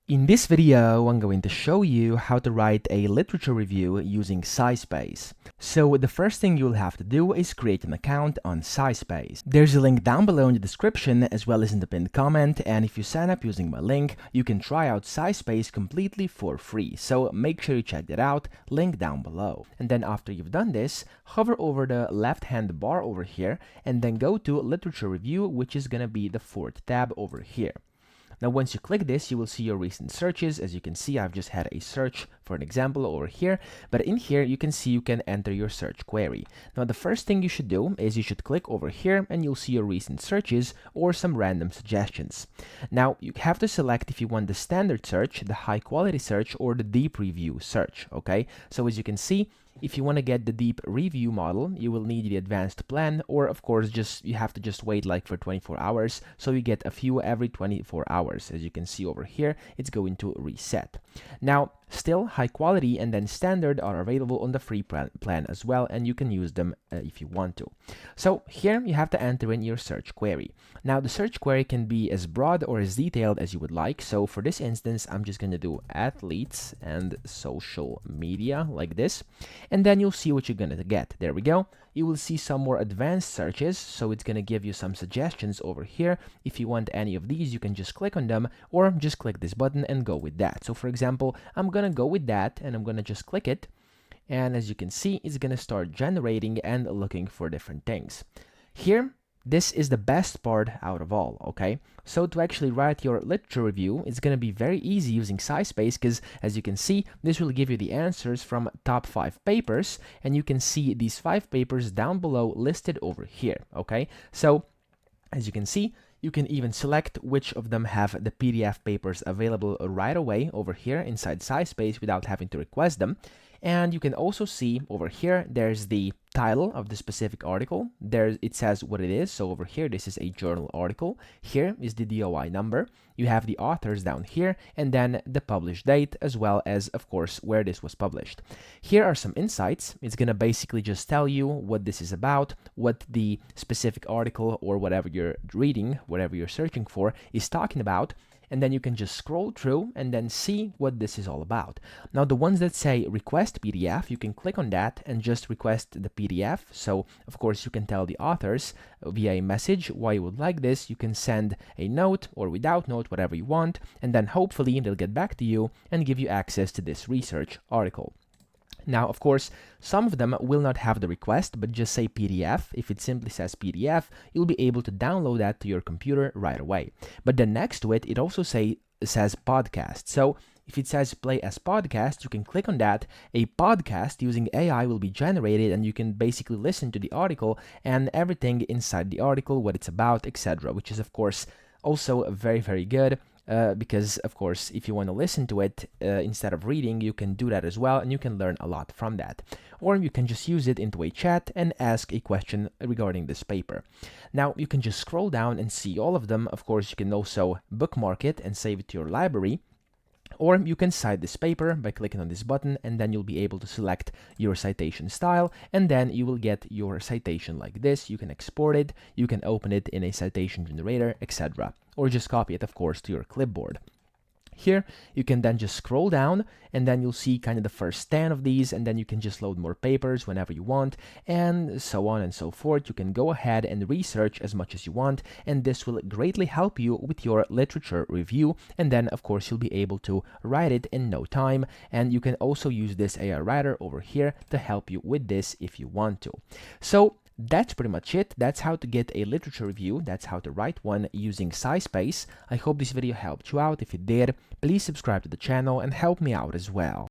In this video, I'm going to show you how to write a literature review using Scispace. So the first thing you'll have to do is create an account on Scispace. There's a link down below in the description as well as in the pinned comment, and if you sign up using my link, you can try out Scispace completely for free. So make sure you check that out, link down below. And then after you've done this, hover over the left-hand bar over here and then go to Literature Review, which is gonna be the fourth tab over here. Now, once you click this, you will see your recent searches. As you can see, I've just had a search for an example over here, but in here, you can see you can enter your search query. Now, the first thing you should do is you should click over here and you'll see your recent searches or some random suggestions. Now, you have to select if you want the standard search, the high quality search, or the deep review search, okay? So as you can see, if you want to get the deep review model, you will need the advanced plan, or of course, you have to just wait like for 24 hours. So you get a few every 24 hours. As you can see over here, it's going to reset. Now, still high quality and then standard are available on the free plan as well, and you can use them if you want to. So here you have to enter in your search query. Now, the search query can be as broad or as detailed as you would like. So for this instance, I'm just going to do athletes and social media like this. And then you'll see what you're gonna get. There we go. You will see some more advanced searches, so it's gonna give you some suggestions over here. If you want any of these, you can just click on them or just click this button and go with that. So for example, I'm gonna go with that and I'm gonna just click it. And as you can see, it's gonna start generating and looking for different things. Here, this is the best part out of all, okay? So to actually write your literature review, it's going to be very easy using Scispace because, as you can see, this will give you the answers from top 5 papers, and you can see these 5 papers down below listed over here, okay? So, as you can see, you can even select which of them have the PDF papers available right away over here inside Scispace without having to request them. And you can also see over here, there's the title of the specific article. There it says what it is. So over here, this is a journal article. Here is the DOI number. You have the authors down here, and then the published date, as well as, of course, where this was published. Here are some insights. It's going to basically just tell you what this is about, what the specific article or whatever you're reading, whatever you're searching for, is talking about. And then you can just scroll through and then see what this is all about. Now, the ones that say request PDF, you can click on that and just request the PDF. So, of course, you can tell the authors via a message why you would like this. You can send a note or without note, whatever you want, and then hopefully they'll get back to you and give you access to this research article. Now, of course, some of them will not have the request, but just say PDF. If it simply says PDF, you'll be able to download that to your computer right away. But then next to it, it also says podcast. So if it says play as podcast, you can click on that. A podcast using AI will be generated, and you can basically listen to the article and everything inside the article, what it's about, etc., which is, of course, also very, very good. Because, of course, if you want to listen to it instead of reading, you can do that as well, and you can learn a lot from that. Or you can just use it into a chat and ask a question regarding this paper. Now, you can just scroll down and see all of them. Of course, you can also bookmark it and save it to your library. Or you can cite this paper by clicking on this button, and then you'll be able to select your citation style, and then you will get your citation like this. You can export it, you can open it in a citation generator, etc. Or just copy it, of course, to your clipboard. Here, you can then just scroll down, and then you'll see kind of the first 10 of these, and then you can just load more papers whenever you want, and so on and so forth. You can go ahead and research as much as you want, and this will greatly help you with your literature review, and then, of course, you'll be able to write it in no time, and you can also use this AI writer over here to help you with this if you want to. So, that's pretty much it. That's how to get a literature review. That's how to write one using Scispace. I hope this video helped you out. If it did, please subscribe to the channel and help me out as well.